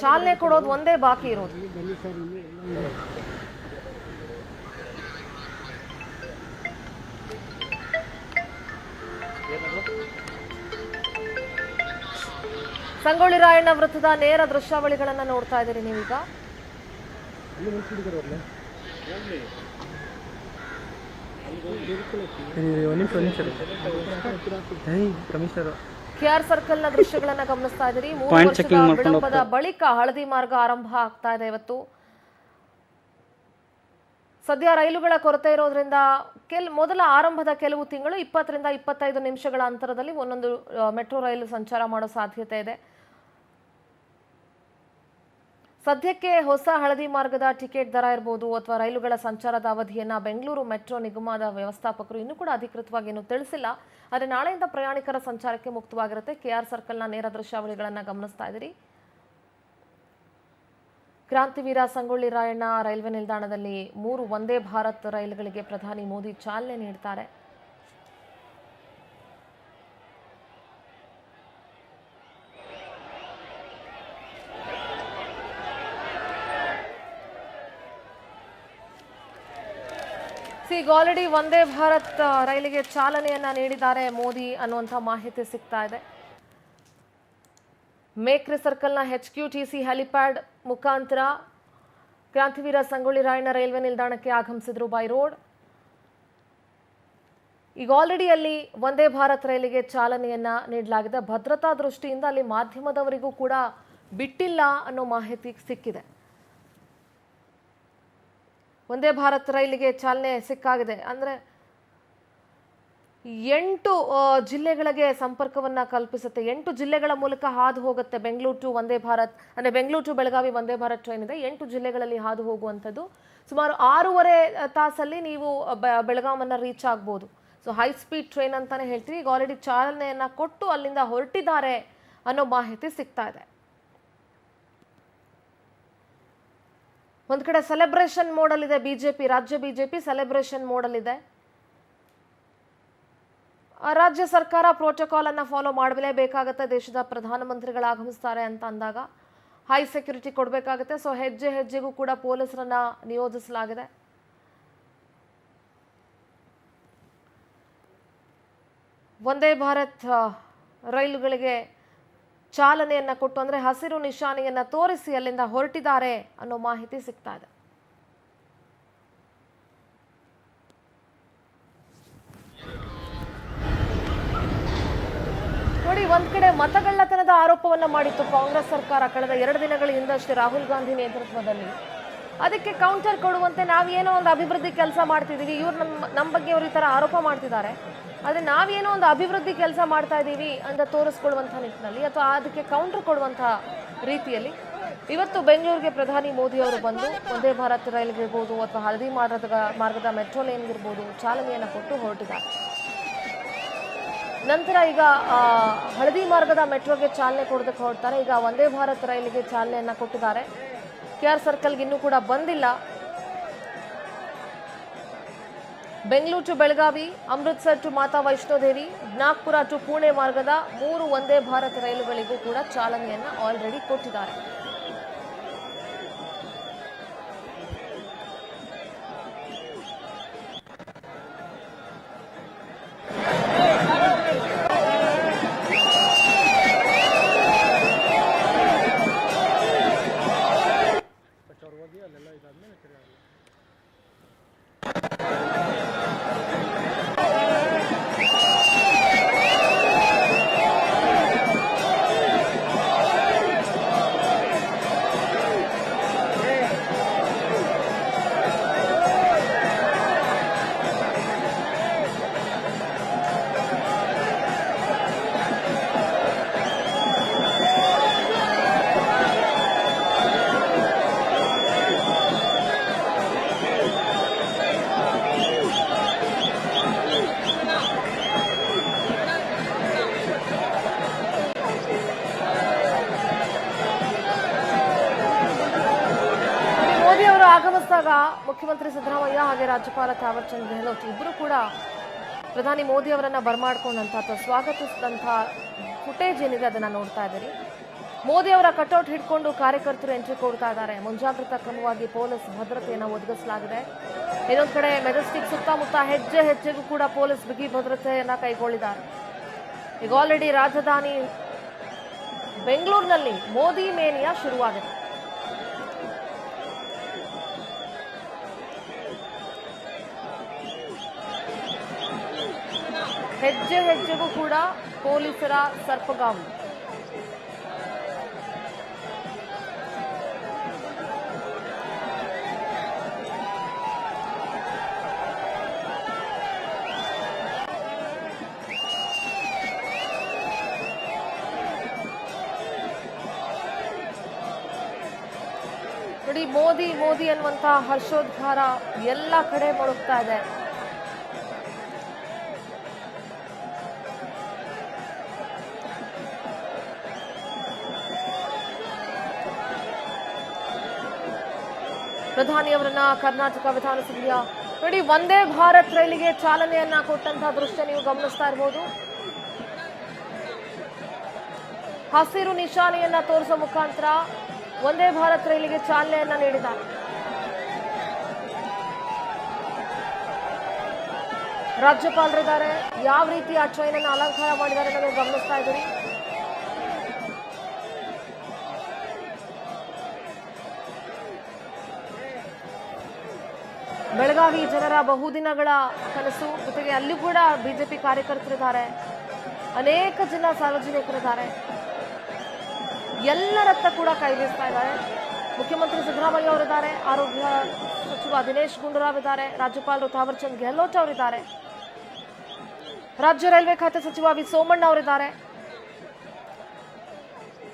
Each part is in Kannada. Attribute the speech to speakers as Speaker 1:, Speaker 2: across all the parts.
Speaker 1: ಚಾಲನೆ ಕೊಡೋದು ಒಂದೇ ಬಾಕಿ ಇರೋದು. ಸಂಗೊಳ್ಳಿ ರಾಯಣ್ಣ ವೃತ್ತದ ನೇರ ದೃಶ್ಯಾವಳಿಗಳನ್ನ ನೋಡ್ತಾ ಇದ್ದೀರಿ ನೀವೀಗ. ಕೆಆರ್ ಸರ್ಕಲ್ ನ ದೃಶ್ಯಗಳನ್ನ ಗಮನಿಸ್ತಾ ಇದ್ದೀರಿ. 3 ವರ್ಷದ ವಿಳಂಬದ ಬಳಿಕ ಹಳದಿ ಮಾರ್ಗ ಆರಂಭ ಆಗ್ತಾ ಇದೆ ಇವತ್ತು. ಸದ್ಯ ರೈಲುಗಳ ಕೊರತೆ ಇರೋದ್ರಿಂದ ಮೊದಲ ಆರಂಭದ ಕೆಲವು ತಿಂಗಳು 20 ರಿಂದ 25 ನಿಮಿಷಗಳ ಅಂತರದಲ್ಲಿ ಒಂದೊಂದು ಮೆಟ್ರೋ ರೈಲು ಸಂಚಾರ ಮಾಡೋ ಸಾಧ್ಯತೆ ಇದೆ. ಸದ್ಯಕ್ಕೆ ಹೊಸ ಹಳದಿ ಮಾರ್ಗದ ಟಿಕೆಟ್ ದರ ಇರಬಹುದು ಅಥವಾ ರೈಲುಗಳ ಸಂಚಾರದ ಅವಧಿಯನ್ನ ಬೆಂಗಳೂರು ಮೆಟ್ರೋ ನಿಗಮದ ವ್ಯವಸ್ಥಾಪಕರು ಇನ್ನೂ ಕೂಡ ಅಧಿಕೃತವಾಗಿ ಏನು ತಿಳಿಸಿಲ್ಲ. ಆದರೆ ನಾಳೆಯಿಂದ ಪ್ರಯಾಣಿಕರ ಸಂಚಾರಕ್ಕೆ ಮುಕ್ತವಾಗಿರುತ್ತೆ. ಕೆಆರ್ ಸರ್ಕಲ್ನ ನೇರ ದೃಶ್ಯಾವಳಿಗಳನ್ನ ಗಮನಿಸ್ತಾ ಇದ್ದೀರಿ. ಕ್ರಾಂತಿವೀರ ಸಂಗೊಳ್ಳಿ ರಾಯಣ್ಣ ರೈಲ್ವೆ ನಿಲ್ದಾಣದಲ್ಲಿ 3 ವಂದೇ ಭಾರತ್ ರೈಲುಗಳಿಗೆ ಪ್ರಧಾನಿ ಮೋದಿ ಚಾಲನೆ ನೀಡುತ್ತಾರೆ. ಈಗ ಆಲ್ರೆಡಿ ವಂದೇ ಭಾರತ್ ರೈಲಿಗೆ ಚಾಲನೆಯನ್ನ ನೀಡಿದ್ದಾರೆ ಮೋದಿ ಅನ್ನುವಂಥ ಮಾಹಿತಿ ಸಿಗ್ತಾ ಇದೆ. ಮೇಕ್ರಿ ಸರ್ಕಲ್ನ HQTC ಹೆಲಿಪ್ಯಾಡ್ ಮುಖಾಂತರ ಕ್ರಾಂತಿವೀರ ಸಂಗೊಳ್ಳಿ ರಾಯಣ್ಣ ರೈಲ್ವೆ ನಿಲ್ದಾಣಕ್ಕೆ ಆಗಮಿಸಿದ್ರು ಬೈ ರೋಡ್. ಈಗ ಆಲ್ರೆಡಿ ಅಲ್ಲಿ ವಂದೇ ಭಾರತ್ ರೈಲಿಗೆ ಚಾಲನೆಯನ್ನ ನೀಡಲಾಗಿದೆ. ಭದ್ರತಾ ದೃಷ್ಟಿಯಿಂದ ಅಲ್ಲಿ ಮಾಧ್ಯಮದವರಿಗೂ ಕೂಡ ಬಿಟ್ಟಿಲ್ಲ ಅನ್ನೋ ಮಾಹಿತಿ ಸಿಕ್ಕಿದೆ. ವಂದೇ ಭಾರತ್ ರೈಲಿಗೆ ಚಾಲನೆ ಸಿಕ್ಕಾಗಿದೆ. ಅಂದರೆ 8 ಜಿಲ್ಲೆಗಳಿಗೆ ಸಂಪರ್ಕವನ್ನ ಕಲ್ಪಿಸುತ್ತೆ. 8 ಜಿಲ್ಲೆಗಳ ಮೂಲಕ ಹಾದು ಹೋಗುತ್ತೆ ಬೆಂಗಳೂರು ಟು ವಂದೇ ಭಾರತ್. ಅಂದರೆ ಬೆಂಗಳೂರು ಟು ಬೆಳಗಾವಿ ವಂದೇ ಭಾರತ್ ಟ್ರೈನ್ ಇದೆ. 8 ಜಿಲ್ಲೆಗಳಲ್ಲಿ ಹಾದು ಹೋಗುವಂಥದ್ದು. ಸುಮಾರು 6.5 ತಾಸಲ್ಲಿ ನೀವು ಬೆಳಗಾವನ್ನ ರೀಚ್ ಆಗ್ಬೋದು. ಸೊ ಹೈ ಸ್ಪೀಡ್ ಟ್ರೈನ್ ಅಂತಾನೆ ಹೇಳ್ತೀವಿ. ಈಗ ಆಲ್ರೆಡಿ ಚಾಲನೆಯನ್ನ ಕೊಟ್ಟು ಅಲ್ಲಿಂದ ಹೊರಟಿದ್ದಾರೆ ಅನ್ನೋ ಮಾಹಿತಿ ಸಿಗ್ತಾ ಇದೆ. ಒಂದು ಕಡೆ ಸೆಲೆಬ್ರೇಷನ್ ಮೋಡಲ್ ಇದೆ ಬಿಜೆಪಿ, ರಾಜ್ಯ ಬಿಜೆಪಿ ಸೆಲೆಬ್ರೇಷನ್ ಮೋಡಲ್ ಇದೆ. ರಾಜ್ಯ ಸರ್ಕಾರ ಪ್ರೋಟೋಕಾಲ್ ಅನ್ನ ಫಾಲೋ ಮಾಡಲೇಬೇಕಾಗತ್ತೆ. ದೇಶದ ಪ್ರಧಾನಮಂತ್ರಿಗಳು ಆಗಮಿಸ್ತಾರೆ ಅಂತ ಅಂದಾಗ ಹೈ ಸೆಕ್ಯೂರಿಟಿ ಕೊಡಬೇಕಾಗುತ್ತೆ. ಸೊ ಹೆಜ್ಜೆ ಹೆಜ್ಜೆಗೂ ಕೂಡ ಪೊಲೀಸರನ್ನ ನಿಯೋಜಿಸಲಾಗಿದೆ. ವಂದೇ ಭಾರತ್ ರೈಲುಗಳಿಗೆ ಚಾಲನೆಯನ್ನ ಕೊಟ್ಟು ಅಂದ್ರೆ ಹಸಿರು ನಿಶಾನೆಯನ್ನ ತೋರಿಸಿ ಅಲ್ಲಿಂದ ಹೊರಟಿದ್ದಾರೆ ಅನ್ನೋ ಮಾಹಿತಿ ಸಿಗ್ತಾ ಇದೆ. ನೋಡಿ, ಒಂದ್ ಕಡೆ ಮತಗಳ್ಳತನದ ಆರೋಪವನ್ನ ಮಾಡಿತ್ತು ಕಾಂಗ್ರೆಸ್ ಸರ್ಕಾರ ಕಳೆದ 2 ದಿನಗಳ ಹಿಂದಷ್ಟೇ ರಾಹುಲ್ ಗಾಂಧಿ ನೇತೃತ್ವದಲ್ಲಿ. ಅದಕ್ಕೆ ಕೌಂಟರ್ ಕೊಡುವಂತೆ ನಾವೇನೋ ಒಂದು ಅಭಿವೃದ್ಧಿ ಕೆಲಸ ಮಾಡ್ತಿದೀವಿ, ಇವ್ರು ನಮ್ಮ ಬಗ್ಗೆ ಇವರು ಈ ತರ ಆರೋಪ ಮಾಡ್ತಿದ್ದಾರೆ, ಆದರೆ ನಾವೇನೋ ಒಂದು ಅಭಿವೃದ್ಧಿ ಕೆಲಸ ಮಾಡ್ತಾ ಇದ್ದೀವಿ ಅಂತ ತೋರಿಸ್ಕೊಳ್ಳುವಂಥ ನಿಟ್ಟಿನಲ್ಲಿ ಅಥವಾ ಅದಕ್ಕೆ ಕೌಂಟರ್ ಕೊಡುವಂಥ ರೀತಿಯಲ್ಲಿ ಇವತ್ತು ಬೆಂಗಳೂರಿಗೆ ಪ್ರಧಾನಿ ಮೋದಿ ಅವರು ಬಂದು ವಂದೇ ಭಾರತ್ ರೈಲ್ಗಿರ್ಬೋದು ಅಥವಾ ಹಳದಿ ಮಾರ್ಗದ ಮೆಟ್ರೋ ಲೈನ್ಗಿರ್ಬೋದು ಚಾಲನೆಯನ್ನು ಕೊಟ್ಟು ಹೊರಟಿದ್ದಾರೆ. ನಂತರ ಈಗ ಹಳದಿ ಮಾರ್ಗದ ಮೆಟ್ರೋಗೆ ಚಾಲನೆ ಕೊಡೋದಕ್ಕೆ ಹೊರಡ್ತಾರೆ. ಈಗ ವಂದೇ ಭಾರತ್ ರೈಲಿಗೆ ಚಾಲನೆಯನ್ನು ಕೊಟ್ಟಿದ್ದಾರೆ. ಕೆಆರ್ ಸರ್ಕಲ್ಗೆ ಇನ್ನೂ ಕೂಡ ಬಂದಿಲ್ಲ. Bengaluru to Belagavi, Amritsar to Mata Vaishno Devi, Nagpur to Pune ಮಾರ್ಗದ 3 ವಂದೇ ಭಾರತ್ ರೈಲುಗಳಿಗೂ ಕೂಡ ಚಾಲನೆಯನ್ನ ಆಲ್ರೆಡಿ ಕೊಟ್ಟಿದ್ದಾರೆ. ಆಗಮಿಸಿದಾಗ ಮುಖ್ಯಮಂತ್ರಿ ಸಿದ್ದರಾಮಯ್ಯ ಹಾಗೆ ರಾಜ್ಯಪಾಲ ಥಾವರ್ ಚಂದ್ ಗೆಹ್ಲೋಟ್ ಇಬ್ಬರು ಕೂಡ ಪ್ರಧಾನಿ ಮೋದಿ ಅವರನ್ನ ಬರಮಾಡ್ಕೊಂಡಂತ ಅಥವಾ ಸ್ವಾಗತಿಸಿದಂಥ ಫುಟೇಜ್ ಏನಿದೆ ಅದನ್ನ ನೋಡ್ತಾ ಇದ್ದೀರಿ. ಮೋದಿ ಅವರ ಕಟೌಟ್ ಹಿಡ್ಕೊಂಡು ಕಾರ್ಯಕರ್ತರು ಎಂಟ್ರಿ ಕೊಡ್ತಾ ಇದ್ದಾರೆ. ಮುಂಜಾಗ್ರತಾ ಕ್ರಮವಾಗಿ ಪೊಲೀಸ್ ಭದ್ರತೆಯನ್ನು ಒದಗಿಸಲಾಗಿದೆ. ಇನ್ನೊಂದು ಕಡೆ ಮೆಜೆಸ್ಟಿಕ್ ಸುತ್ತಮುತ್ತ ಹೆಜ್ಜೆ ಹೆಜ್ಜೆಗೂ ಕೂಡ ಪೊಲೀಸ್ ಬಿಗಿ ಭದ್ರತೆಯನ್ನ ಕೈಗೊಳ್ಳಿದ್ದಾರೆ. ಈಗ ಆಲ್ರೆಡಿ ರಾಜಧಾನಿ ಬೆಂಗಳೂರಿನಲ್ಲಿ ಮೋದಿ ಮೇನಿಯಾ ಶುರುವಾಗಿದೆ. ಹೆಜ್ಜೆ ಹೆಜ್ಜೆಗೂ ಕೂಡ ಪೊಲೀಸರ ಸರ್ಪಗಾವು. ನೋಡಿ, ಮೋದಿ ಮೋದಿ ಅನ್ನುವಂತ ಹರ್ಷೋದ್ಗಾರ ಎಲ್ಲ ಕಡೆ ಮೊಳಗ್ತಾ ಇದೆ. ಪ್ರಧಾನಿಯವರನ್ನ ಕರ್ನಾಟಕ ವಿಧಾನಸಭೆಯ ನೋಡಿ ವಂದೇ ಭಾರತ್ ರೈಲಿಗೆ ಚಾಲನೆಯನ್ನ ಕೊಟ್ಟಂತಹ ದೃಶ್ಯ ನೀವು ಗಮನಿಸ್ತಾ ಇರಬಹುದು. ಹಸಿರು ನಿಶಾನೆಯನ್ನ ತೋರಿಸುವ ಮುಖಾಂತರ ವಂದೇ ಭಾರತ್ ರೈಲಿಗೆ ಚಾಲನೆಯನ್ನ ನೀಡಿದ್ದಾರೆ. ರಾಜ್ಯಪಾಲರಿದ್ದಾರೆ. ಯಾವ ರೀತಿ ಆ ಟ್ರೈನ್ ಅನ್ನು ಅಲಂಕಾರ ಮಾಡಿದ್ದಾರೆ ಅನ್ನೋದನ್ನ ಗಮನಿಸ್ತಾ ಇದ್ದೀರಿ. ಬೆಳಗಾವಿ ಜನರ ಬಹುದಿನಗಳ ಕನಸು, ಜೊತೆಗೆ ಅಲ್ಲಿ ಕೂಡ ಬಿಜೆಪಿ ಕಾರ್ಯಕರ್ತರಿದ್ದಾರೆ, ಅನೇಕ ಜನ ಸಾರ್ವಜನಿಕರಿದ್ದಾರೆ. ಎಲ್ಲರತ್ತ ಕೂಡ ಕೈ ಬೀಸ್ತಾ ಇದ್ದಾರೆ. ಮುಖ್ಯಮಂತ್ರಿ ಸಿದ್ದರಾಮಯ್ಯ ಅವರಿದ್ದಾರೆ, ಆರೋಗ್ಯ ಸಚಿವ ದಿನೇಶ್ ಗುಂಡೂರಾವ್ ಇದ್ದಾರೆ, ರಾಜ್ಯಪಾಲರು ಥಾವರ್ ಚಂದ್ ಗೆಹ್ಲೋಟ್ ಅವರಿದ್ದಾರೆ, ರಾಜ್ಯ ರೈಲ್ವೆ ಖಾತೆ ಸಚಿವ ವಿ ಸೋಮಣ್ಣ ಅವರಿದ್ದಾರೆ,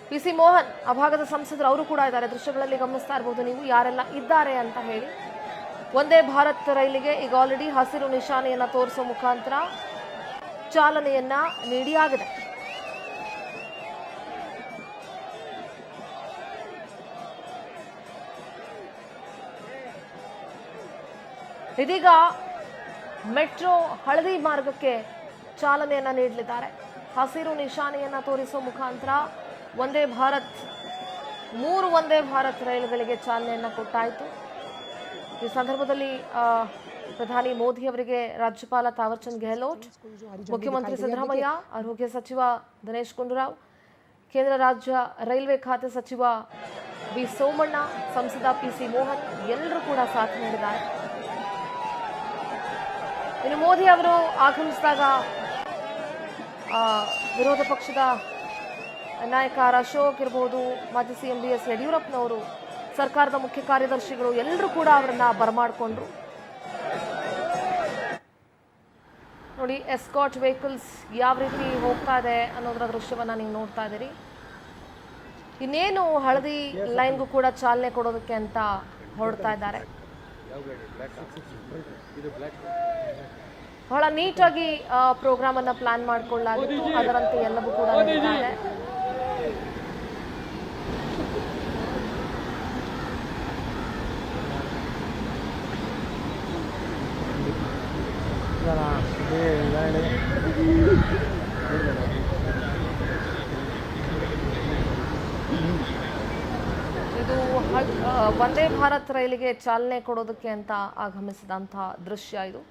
Speaker 1: ಪಿಸಿ ಮೋಹನ್ ಆ ಭಾಗದ ಸಂಸದರು ಅವರು ಕೂಡ ಇದ್ದಾರೆ. ದೃಶ್ಯಗಳಲ್ಲಿ ಗಮನಿಸ್ತಾ ಇರಬಹುದು ನೀವು ಯಾರೆಲ್ಲ ಇದ್ದಾರೆ ಅಂತ ಹೇಳಿ. ವಂದೇ ಭಾರತ್ ರೈಲಿಗೆ ಈಗ ಆಲ್ರೆಡಿ ಹಸಿರು ನಿಶಾನೆಯನ್ನ ತೋರಿಸುವ ಮುಖಾಂತರ ಚಾಲನೆಯನ್ನ ನೀಡಿಯಾಗಿದೆ. ಇದೀಗ ಮೆಟ್ರೋ ಹಳದಿ ಮಾರ್ಗಕ್ಕೆ ಚಾಲನೆಯನ್ನ ನೀಡಲಿದ್ದಾರೆ. ಹಸಿರು ನಿಶಾನೆಯನ್ನ ತೋರಿಸುವ ಮುಖಾಂತರ ವಂದೇ ಭಾರತ್ 3 ವಂದೇ ಭಾರತ್ ರೈಲುಗಳಿಗೆ ಚಾಲನೆಯನ್ನ ಕೊಟ್ಟಾಯಿತು. ಈ ಸಂದರ್ಭದಲ್ಲಿ ಪ್ರಧಾನಿ ಮೋದಿ ಅವರಿಗೆ ರಾಜ್ಯಪಾಲ ಥಾವರ್ ಚಂದ್ ಗೆಹ್ಲೋಟ್, ಮುಖ್ಯಮಂತ್ರಿ ಸಿದ್ದರಾಮಯ್ಯ, ಆರೋಗ್ಯ ಸಚಿವ ದಿನೇಶ್ ಗುಂಡೂರಾವ್, ಕೇಂದ್ರ ರಾಜ್ಯ ರೈಲ್ವೆ ಖಾತೆ ಸಚಿವ ವಿ ಸೋಮಣ್ಣ, ಸಂಸದ ಪಿಸಿ ಮೋಹನ್ ಎಲ್ಲರೂ ಕೂಡ ಸಾಥ್ ನೀಡಿದ್ದಾರೆ. ಇನ್ನು ಮೋದಿ ಅವರು ಆಗಮಿಸಿದಾಗ ವಿರೋಧ ಪಕ್ಷದ ನಾಯಕ ಅಶೋಕ್ ಇರಬಹುದು, ಮಾಜಿ ಸಿಎಂ ಬಿ ಎಸ್ ಯಡಿಯೂರಪ್ಪನವರು, ಸರ್ಕಾರದ ಮುಖ್ಯ ಕಾರ್ಯದರ್ಶಿಗಳು ಎಲ್ಲರೂ ಕೂಡ ಅವರನ್ನ ಬರಮಾಡಿಕೊಂಡ್ರು. ನೋಡಿ, ಎಸ್ಕಾಟ್ ವೆಹಿಕಲ್ಸ್ ಯಾವ ರೀತಿ ಹೋಗ್ತಾ ಇದೆ ಅನ್ನೋದರ ದೃಶ್ಯವನ್ನ ನೀವು ನೋಡ್ತಾ ಇದ್ದೀರಿ. ಇನ್ನೇನು ಹಳದಿ ಲೈನ್ಗೂ ಕೂಡ ಚಾಲನೆ ಕೊಡೋದಕ್ಕೆ ಅಂತ ಹೊರಡ್ತಾ ಇದ್ದಾರೆ. ಬಹಳ ನೀಟಾಗಿ ಪ್ರೋಗ್ರಾಮ್ ಅನ್ನ ಪ್ಲಾನ್ ಮಾಡಿಕೊಳ್ಳಲಾಗಿತ್ತು, ಅದರಂತೆ ಎಲ್ಲವೂ ಕೂಡ ನಡೀತಾ ಇದೆ. ಇದು ವಂದೇ ಭಾರತ್ ರೈಲಿಗೆ ಚಾಲನೆ ಕೊಡೋದಕ್ಕೆ ಅಂತ ಆಗಮಿಸಿದಂತಹ ದೃಶ್ಯ ಇದು.